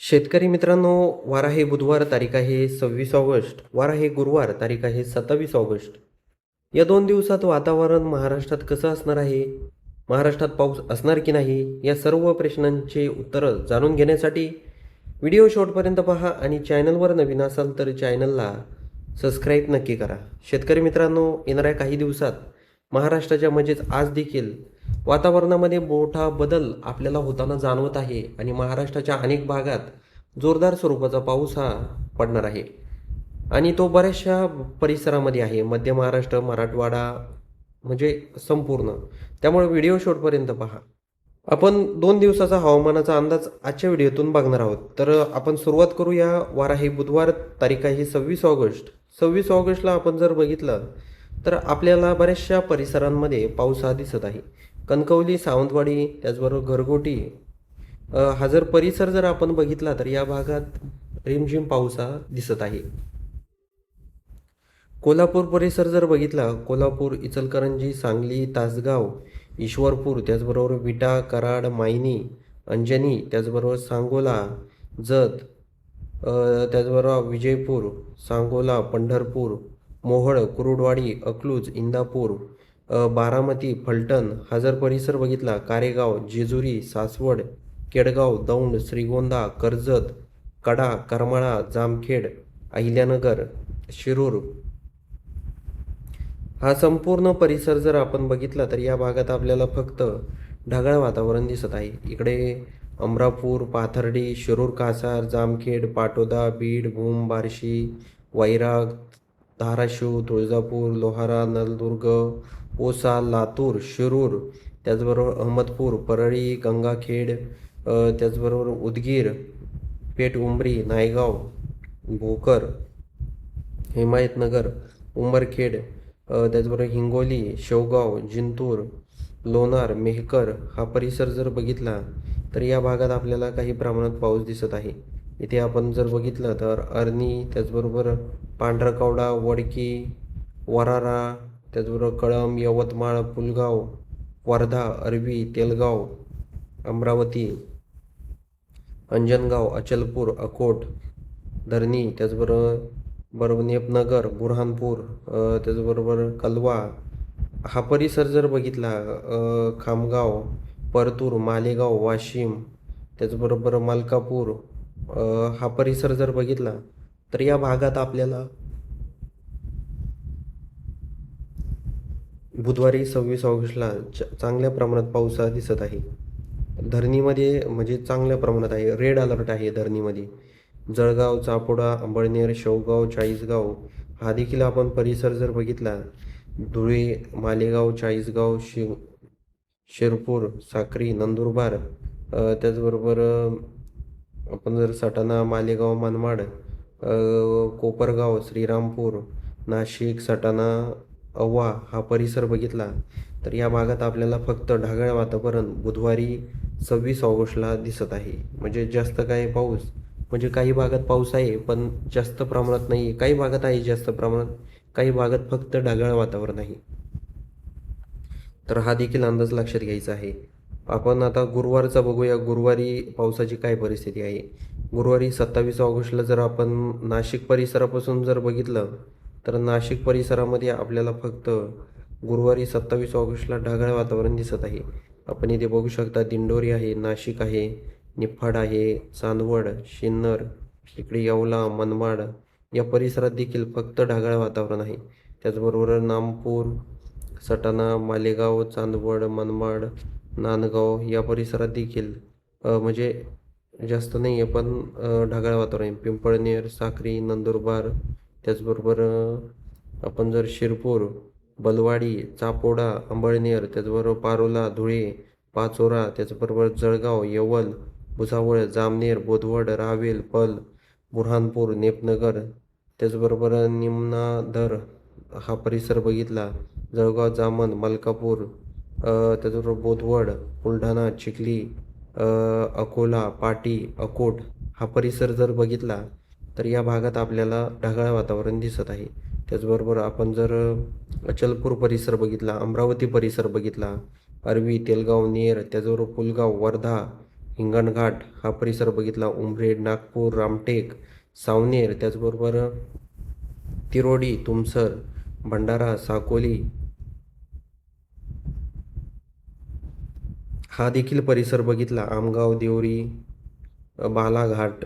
शेतकरी मित्रांनो, वार आहे बुधवार, तारीख आहे 26 ऑगस्ट. वार आहे गुरुवार, तारीख आहे 27 ऑगस्ट. या 2 दिवसात वातावरण महाराष्ट्रात कसं असणार आहे? महाराष्ट्रात पाऊस असणार की नाही? या सर्व प्रश्नांची उत्तरं जाणून घेण्यासाठी व्हिडिओ शेवटपर्यंत पहा आणि चॅनलवर नवीन असाल तर चॅनलला सबस्क्राईब नक्की करा. शेतकरी मित्रांनो, येणाऱ्या काही दिवसात महाराष्ट्राच्या म्हणजेच आज देखील वातावरणामध्ये मोठा बदल आपल्याला होताना जाणवत आहे आणि महाराष्ट्राच्या अनेक भागात जोरदार स्वरूपाचा पाऊस हा पडणार आहे आणि तो बऱ्याचशा परिसरामध्ये आहे. मध्य महाराष्ट्र, मराठवाडा म्हणजे संपूर्ण. त्यामुळे व्हिडिओ शेवटपर्यंत पहा. आपण 2 दिवसाचा हवामानाचा अंदाज आजच्या व्हिडिओतून बघणार आहोत. तर आपण सुरुवात करूया. वार आहे बुधवार, तारीख आहे 26 ऑगस्ट. 26 ऑगस्टला आपण जर बघितलं तर आपल्याला बऱ्याचशा परिसरांमध्ये पाऊस हा दिसत आहे. कणकवली, सावंतवाडी, त्याचबरोबर घरगोटी हा जर परिसर जर आपण बघितला तर या भागात रिमझिम पाऊस हा दिसत आहे. कोल्हापूर परिसर जर बघितला, कोल्हापूर, इचलकरंजी, सांगली, तासगाव, ईश्वरपूर, त्याचबरोबर विटा, कराड, मायनी, अंजनी, त्याचबरोबर सांगोला, जत, त्याचबरोबर विजयपूर, सांगोला, पंढरपूर, मोहोळ, कुरुडवाडी, अकलूज, इंदापूर, बारामती, फलटण हा जर परिसर बघितला, कारेगाव, जेजुरी, सासवड, केडगाव, दौंड, श्रीगोंदा, कर्जत, कडा, करमाळा, जामखेड, अहिल्यानगर, शिरूर हा संपूर्ण परिसर जर आपण बघितला तर या भागात आपल्याला फक्त ढगाळ वातावरण दिसत आहे. इकडे अमरापूर, पाथर्डी, शिरूर, कासार, जामखेड, पाटोदा, बीड, भूम, बार्शी, वैराग, धाराशिव, तुळजापूर, लोहारा, नलदुर्ग, ओसा, लातूर, शिरूर, त्याचबरोबर अहमदपूर, परळी, गंगाखेड, त्याचबरोबर उदगीर, पेठ, उमरी, नायगाव, भोकर, हिमायतनगर, उमरखेड, त्याचबरोबर हिंगोली, शेवगाव, जिंतूर, लोणार, मेहकर हा परिसर जर बघितला तर या भागात आपल्याला काही प्रमाणात पाऊस दिसत आहे. इथे आपण जर बघितलं तर अरणी, त्याचबरोबर पांढरकवडा, वडकी, वरारा, त्याचबरोबर कळंब, यवतमाळ, पुलगाव, वर्धा, अरबी, तेलगाव, अमरावती, अंजनगाव, अचलपूर, अकोट, धरणी, त्याचबरोबर नेपनगर, बुरहानपूर, त्याचबरोबर कलवा हा परिसर जर बघितला, खामगाव, परतूर, मालेगाव, वाशिम, त्याचबरोबर मलकापूर हा परिसर जर बघितला तर या भागात आपल्याला बुधवारी 26 ऑगस्टला चांगल्या प्रमाणात पाऊस हा दिसत आहे. धरणीमध्ये म्हणजे चांगल्या प्रमाणात आहे. रेड अलर्ट आहे धरणीमध्ये. जळगाव, चापोडा, अंबळनेर, शेवगाव, चाळीसगाव हा देखील आपण परिसर जर बघितला, धुळे, मालेगाव, चाळीसगाव, शिरपूर, साक्री, नंदुरबार, त्याचबरोबर आपण जर सटाणा, मालेगाव, मनमाड, कोपरगाव, श्रीरामपूर, नाशिक, सटाणा, अव्वा हा परिसर बघितला तर या भागात आपल्याला फक्त ढगाळ वातावरण बुधवारी 26 ऑगस्टला दिसत आहे. म्हणजे जास्त काय पाऊस म्हणजे काही भागात पाऊस आहे पण जास्त प्रमाणात नाही आहे. काही भागात आहे जास्त प्रमाणात, काही भागात फक्त ढगाळ वातावरण आहे. तर हा देखील अंदाज लक्षात घ्यायचा आहे. आपण आता गुरुवारचा बघूया. गुरुवारी पावसाची काय परिस्थिती आहे. गुरुवारी 27 ऑगस्टला जर आपण नाशिक परिसरापासून जर बघितलं तर नाशिक परिसरामध्ये आपल्याला फक्त गुरुवारी 27 ऑगस्टला ढगाळ वातावरण दिसत आहे. आपण इथे बघू शकता दिंडोरी आहे, नाशिक आहे, निफाड आहे, चांदवड, सिन्नर, इकडे येवला, मनमाड या परिसरात देखील फक्त ढगाळ वातावरण आहे. त्याचबरोबर नामपूर, सटाणा, मालेगाव, चांदवड, मनमाड, नांदगाव या परिसरात देखील म्हणजे जास्त नाही आहे पण ढगाळ वातावरण आहे. पिंपळनेर, साक्री, नंदुरबार, त्याचबरोबर आपण जर शिरपूर, बलवाडी, चापोडा, अंबळनेर, त्याचबरोबर पारोला, धुळे, पाचोरा, त्याचबरोबर जळगाव, येवल, भुसावळ, जामनेर, बोदवड, रावेल, पल, बुऱ्हाणपूर, नेपनगर, त्याचबरोबर निमनाधर हा परिसर बघितला, जळगाव, जामन, मलकापूर, त्याचबरोबर बोदवड, बुलढाणा, चिखली, अकोला, पाटी, अकोट हा परिसर जर बघितला तर या भागात आपल्याला ढगाळ वातावरण दिसत आहे. त्याचबरोबर आपण जर अचलपूर परिसर बघितला, अमरावती परिसर बघितला, अरवी, तेलगाव, नेर, त्याचबरोबर पुलगाव, वर्धा, हिंगणघाट हा परिसर बघितला, उमरेड, नागपूर, रामटेक, सावनेर, त्याचबरोबर तिरोडी, तुमसर, भंडारा, साकोली हा देखील परिसर बघितला, आमगाव, देवरी, बालाघाट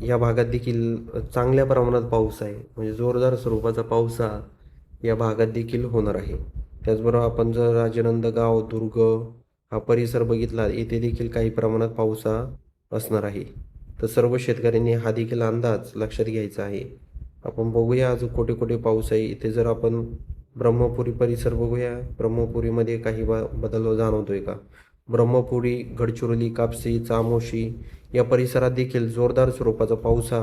या भागात देखील चांगल्या प्रमाणात पाऊस आहे. म्हणजे जोरदार स्वरूपाचा पाऊस हा या भागात देखील होणार आहे. त्याचबरोबर आपण जर राजनंदगाव, दुर्ग हा परिसर बघितला, येथे देखील काही प्रमाणात पाऊस हा असणार आहे. तर सर्व शेतकऱ्यांनी हा देखील अंदाज लक्षात घ्यायचा आहे. आपण बघूया अजून कुठे कुठे पाऊस आहे. इथे जर आपण ब्रह्मपुरी परिसर बघूया, ब्रह्मपुरीमध्ये काही बदल जाणवतोय का? ब्रह्मपुरी, गडचिरोली, कापसी, चामोशी या परिसरात देखील जोरदार स्वरूपाचा पाऊस हा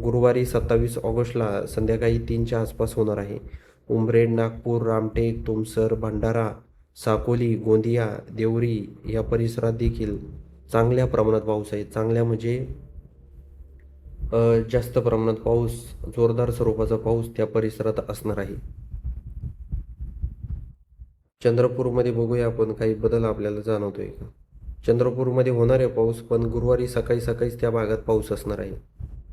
गुरुवारी 27 ऑगस्टला संध्याकाळी 3च्या आसपास होणार आहे. उमरेड, नागपूर, रामटेक, तुमसर, भंडारा, साकोली, गोंदिया, देवरी या परिसरात देखील चांगल्या प्रमाणात पाऊस आहे. चांगल्या म्हणजे जास्त प्रमाणात पाऊस, जोरदार स्वरूपाचा पाऊस त्या परिसरात असणार आहे. चंद्रपूरमध्ये बघूया आपण काही बदल आपल्याला जाणवतोय का? चंद्रपूरमध्ये होणार आहे पाऊस, पण गुरुवारी सकाळी सकाळीच त्या भागात पाऊस असणार आहे.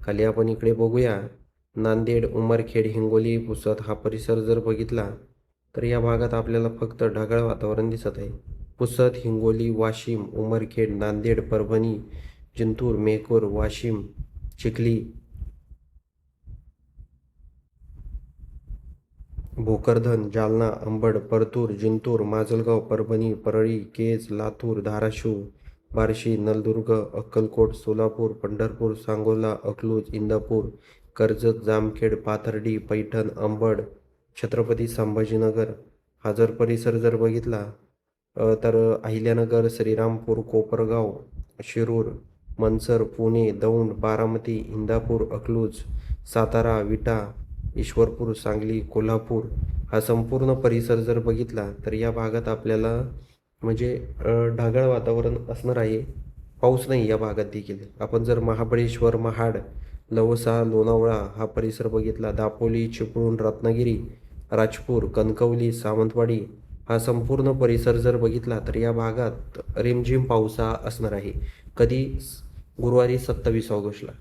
खाली आपण इकडे बघूया, नांदेड, उमरखेड, हिंगोली, पुसद हा परिसर जर बघितला तर या भागात आपल्याला फक्त ढगाळ वातावरण दिसत आहे. पुसद, हिंगोली, वाशिम, उमरखेड, नांदेड, परभणी, जिंतूर, मेहकर, वाशिम, चिखली, भोकरदन, जालना, अंबड, परतूर, जिंतूर, माजलगाव, परभणी, परळी, केज, लातूर, धाराशिव, बार्शी, नलदुर्ग, अक्कलकोट, सोलापूर, पंढरपूर, सांगोला, अकलूज, इंदापूर, कर्जत, जामखेड, पाथर्डी, पैठण, अंबड, छत्रपती संभाजीनगर हा जर परिसर जर बघितला तर अहिल्यानगर, श्रीरामपूर, कोपरगाव, शिरूर, मनसर, पुणे, दौंड, बारामती, इंदापूर, अकलूज, सातारा, विटा, ईश्वरपूर, सांगली, कोल्हापूर हा संपूर्ण परिसर जर बघितला तर या भागात आपल्याला म्हणजे ढगाळ वातावरण असणार आहे. पाऊस नाही या भागात देखील. आपण जर महाबळेश्वर, महाड, लवसा, लोणावळा हा परिसर बघितला, दापोली, चिपळूण, रत्नागिरी, राजपूर, कणकवली, सावंतवाडी हा संपूर्ण परिसर जर बघितला तर या भागात रिमझिम पाऊस हा असणार आहे. कधी? गुरुवारी 27 ऑगस्टला.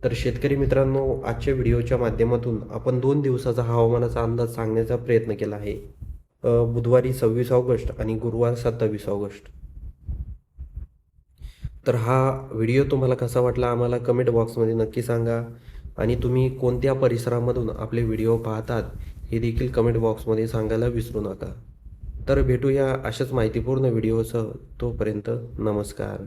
तर शेतकरी मित्रांनो, आजच्या व्हिडिओच्या माध्यमातून आपण 2 दिवसाचा हवामानाचा अंदाज सांगण्याचा प्रयत्न केला आहे. बुधवारी 26 ऑगस्ट आणि गुरुवार 27 ऑगस्ट. तर हा व्हिडिओ तुम्हाला कसा वाटला आम्हाला कमेंट बॉक्समध्ये नक्की सांगा. आणि तुम्ही कोणत्या परिसरामधून आपले व्हिडिओ पाहतात हे देखील कमेंट बॉक्समध्ये सांगायला विसरू नका. तर भेटूया अशाच माहितीपूर्ण व्हिडिओसह. तोपर्यंत नमस्कार.